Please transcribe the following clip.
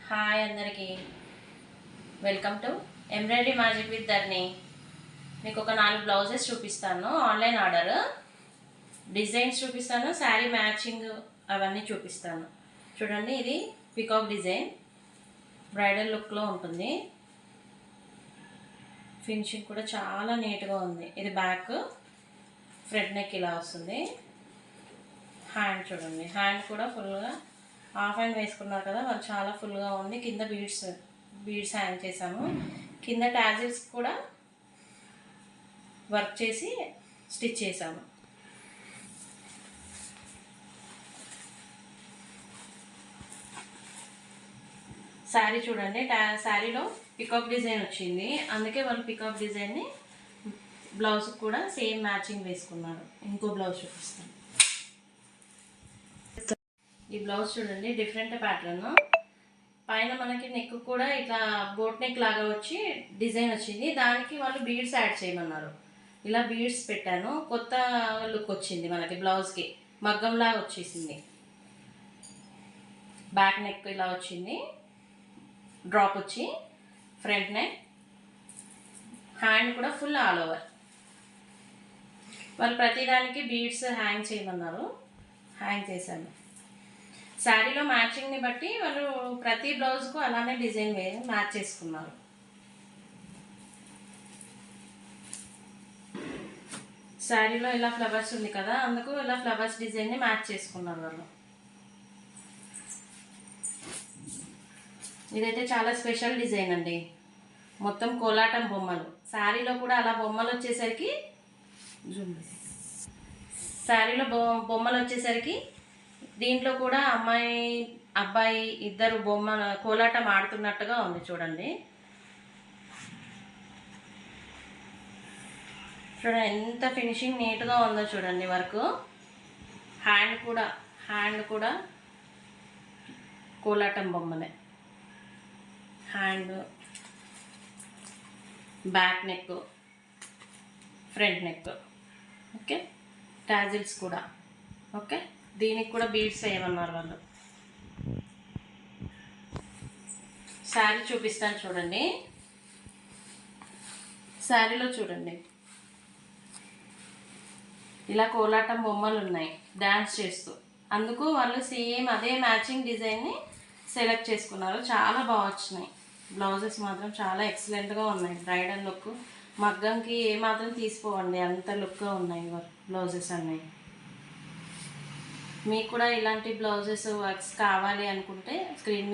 Hi అందరికీ, welcome to embroidery magic with Dharni. మీకు ఒక 4 బ్లౌజెస్ చూపిస్తాను. ఆన్లైన్ ఆర్డర్, డిజైన్స్ చూపిస్తాను, శారీ మ్యాచింగ్ అవన్నీ చూపిస్తాను. చూడండి, ఇది పికాక్ డిజైన్, బ్రైడల్ లుక్లో ఉంటుంది. ఫినిషింగ్ కూడా చాలా నీట్గా ఉంది. ఇది బ్యాక్, ఫ్రంట్ నెక్ ఇలా వస్తుంది. హ్యాండ్ చూడండి, హ్యాండ్ కూడా ఫుల్గా హాఫ్ హ్యాండ్ వేసుకున్నారు కదా, వాళ్ళు చాలా ఫుల్గా ఉంది. కింద బీడ్స్ హ్యాంగ్ చేసాము. కింద టాజిల్స్ కూడా వర్క్ చేసి స్టిచ్ చేసాము. శారీ చూడండి, శారీలో పికాక్ డిజైన్ వచ్చింది, అందుకే వాళ్ళు పికాక్ డిజైన్ని బ్లౌజ్ కూడా సేమ్ మ్యాచింగ్ వేసుకున్నారు. ఇంకో బ్లౌజ్ చూపిస్తాను. ఈ బ్లౌజ్ చూడండి, డిఫరెంట్ ప్యాటర్న్. పైన మనకి నెక్ కూడా ఇట్లా బోట్ నెక్ లాగా వచ్చి డిజైన్ వచ్చింది. దానికి వాళ్ళు బీడ్స్ యాడ్ చేయమన్నారు. ఇలా బీడ్స్ పెట్టాను. కొత్త లుక్ వచ్చింది మనకి. బ్లౌజ్కి మగ్గంలాగా వచ్చేసింది. బ్యాక్ నెక్ ఇలా వచ్చింది, డ్రాప్ వచ్చి ఫ్రంట్ నెక్, హ్యాండ్ కూడా ఫుల్ ఆల్ ఓవర్. వాళ్ళు ప్రతిదానికి బీడ్స్ హ్యాంగ్ చేయమన్నారు, హ్యాంగ్ చేశాను. శారీలో మ్యాచింగ్ని బట్టి వాళ్ళు ప్రతి బ్లౌజ్కు అలానే డిజైన్ మ్యాచ్ చేసుకున్నారు. శారీలో ఇలా ఫ్లవర్స్ ఉంది కదా, అందుకు ఇలా ఫ్లవర్స్ డిజైన్ని మ్యాచ్ చేసుకున్నారు వాళ్ళు. ఇదైతే చాలా స్పెషల్ డిజైన్ అండి. మొత్తం కోలాటం బొమ్మలు. శారీలో కూడా అలా బొమ్మలు వచ్చేసరికి బొమ్మలు వచ్చేసరికి దీంట్లో కూడా అమ్మాయి అబ్బాయి ఇద్దరు కోలాటం ఆడుతున్నట్టుగా ఉంది. చూడండి ఎంత ఫినిషింగ్ నీట్గా ఉందో చూడండి. వర్క్, హ్యాండ్ కూడా కోలాటం బొమ్మలే. Hand, back neck, front neck, okay. Tassels కూడా ఓకే. దీనికి కూడా బీడ్స్ వేయమన్నారు వాళ్ళు. శారీ చూపిస్తాను చూడండి. శారీలో చూడండి, ఇలా కోలాటం బొమ్మలు ఉన్నాయి డ్యాన్స్ చేస్తూ. అందుకు వాళ్ళు సేమ్ అదే మ్యాచింగ్ డిజైన్ని సెలెక్ట్ చేసుకున్నారు. చాలా బాగా వచ్చినాయి. బ్లౌజెస్ మాత్రం చాలా ఎక్సలెంట్గా ఉన్నాయి. బ్రైడల్ లుక్, మగ్గంకి ఏమాత్రం తీసుకోవండి, అంత లుక్గా ఉన్నాయి బ్లౌజెస్ అన్నీ. మీకు కూడా ఇలాంటి బ్లౌజెస్ వర్క్స్ కావాలి అనుకుంటే స్క్రీన్ మీద